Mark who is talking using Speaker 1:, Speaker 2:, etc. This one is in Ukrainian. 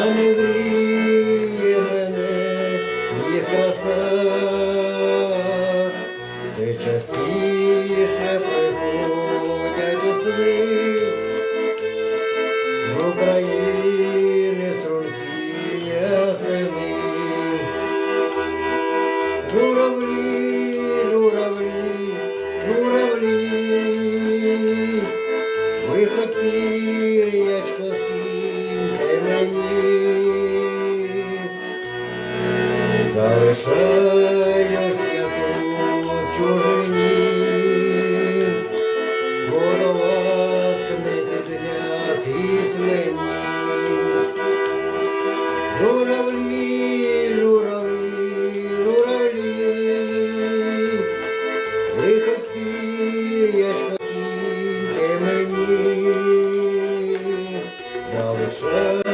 Speaker 1: не гріє мене їх краса, все частіше приходять у сни з України стрункі ясени. Журавлі, журавлі, журавлі, ви хоч пір'ячко скиньте мені, залишаюсь я тут у чужині, бо до вас не піднятись мені. Журавлі, журавлі, журавлі, ви хоч пір'ячко скиньте мені, залишаюсь